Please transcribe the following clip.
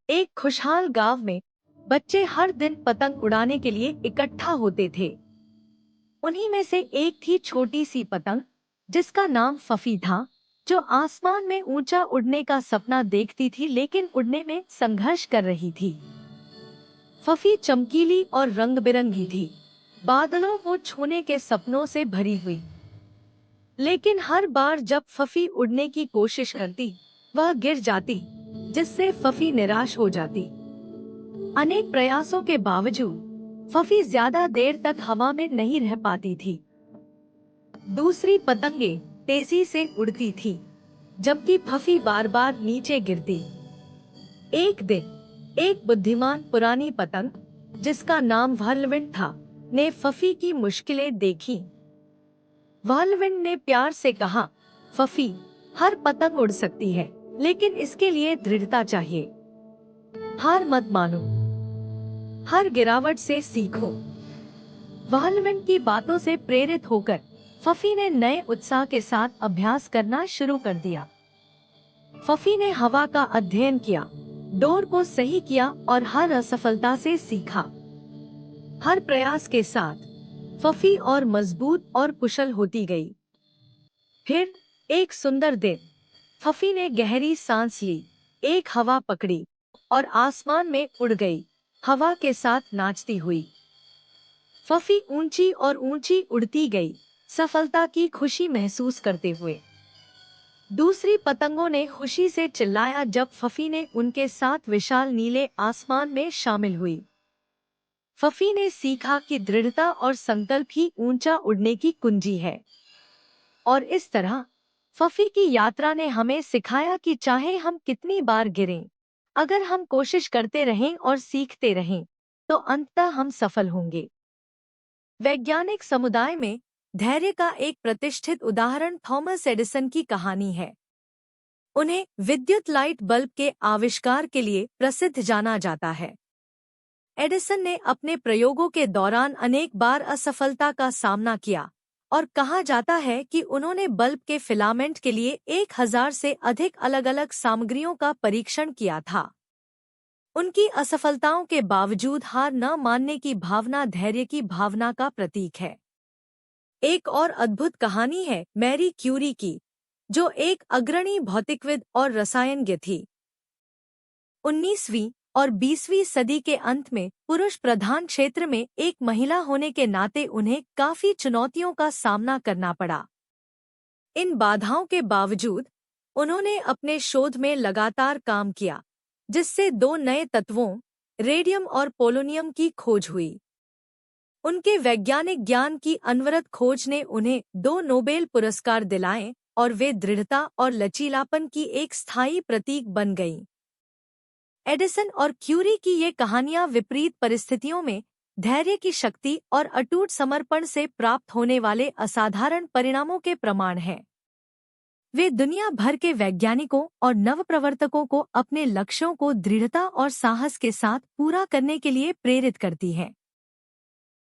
एक खुशहाल गांव में बच्चे हर दिन पतंग उड़ाने के लिए इकट्ठा होते थे। उन्हीं में से एक थी छोटी सी पतंग जिसका नाम फफी था, जो आसमान में ऊंचा उड़ने का सपना देखती थी लेकिन उड़ने में संघर्ष कर रही थी। फफी चमकीली और रंग बिरंगी थी, बादलों को छूने के सपनों से भरी हुई। लेकिन हर बार जब फफी उड़ने की कोशिश करती, वह गिर जाती, जिससे फफी निराश हो जाती। अनेक प्रयासों के बावजूद फफी ज्यादा देर तक हवा में नहीं रह पाती थी। दूसरी पतंगें तेजी से उड़ती थी, जबकि फफी बार बार नीचे गिरती। एक दिन एक बुद्धिमान पुरानी पतंग, जिसका नाम व्हर्लविंड था, ने फफी की मुश्किलें देखी। व्हर्लविंड ने प्यार से कहा, फफी, हर पतंग उड़ सकती है, लेकिन इसके लिए दृढ़ता चाहिए। हार मत मानो, हर गिरावट से सीखो। व्हर्लविंड की बातों से प्रेरित होकर फफी ने नए उत्साह के साथ अभ्यास करना शुरू कर दिया। फफी ने हवा का अध्ययन किया, डोर को सही किया और हर असफलता से सीखा। हर प्रयास के साथ फफी और मजबूत और कुशल होती गई। फिर एक सुंदर दिन फफी ने गहरी सांस ली, एक हवा पकड़ी और आसमान में उड़ गई, हवा के साथ नाचती हुई। फफी ऊंची और ऊंची उड़ती गई, सफलता की खुशी महसूस करते हुए। दूसरी पतंगों ने खुशी से चिल्लाया जब फफी ने उनके साथ विशाल नीले आसमान में शामिल हुई। फफी ने सीखा कि दृढ़ता और संकल्प ही ऊंचा उड़ने की कुंजी है। और इस तरह फफी की यात्रा ने हमें सिखाया कि चाहे हम कितनी बार गिरें, अगर हम कोशिश करते रहें और सीखते रहें, तो अंततः हम सफल होंगे। वैज्ञानिक समुदाय में धैर्य का एक प्रतिष्ठित उदाहरण थॉमस एडिसन की कहानी है। उन्हें विद्युत लाइट बल्ब के आविष्कार के लिए प्रसिद्ध जाना जाता है। एडिसन ने अपने प्रयोगों के दौरान अनेक बार असफलता का सामना किया और कहा जाता है कि उन्होंने बल्ब के फिलामेंट के लिए 1000 से अधिक अलग-अलग सामग्रियों का परीक्षण किया था। उनकी असफलताओं के बावजूद हार न मानने की भावना धैर्य की भावना का प्रतीक है। एक और अद्भुत कहानी है मैरी क्यूरी की, जो एक अग्रणी भौतिकविद और रसायनज्ञ थी। 19वीं और 20वीं सदी के अंत में पुरुष प्रधान क्षेत्र में एक महिला होने के नाते उन्हें काफी चुनौतियों का सामना करना पड़ा। इन बाधाओं के बावजूद उन्होंने अपने शोध में लगातार काम किया, जिससे दो नए तत्वों, रेडियम और पोलोनियम की खोज हुई। उनके वैज्ञानिक ज्ञान की अनवरत खोज ने उन्हें 2 नोबेल पुरस्कार दिलाए और वे दृढ़ता और लचीलापन की एक स्थायी प्रतीक बन गईं। एडिसन और क्यूरी की ये कहानियां विपरीत परिस्थितियों में धैर्य की शक्ति और अटूट समर्पण से प्राप्त होने वाले असाधारण परिणामों के प्रमाण हैं। वे दुनिया भर के वैज्ञानिकों और नवप्रवर्तकों को अपने लक्ष्यों को दृढ़ता और साहस के साथ पूरा करने के लिए प्रेरित करती हैं।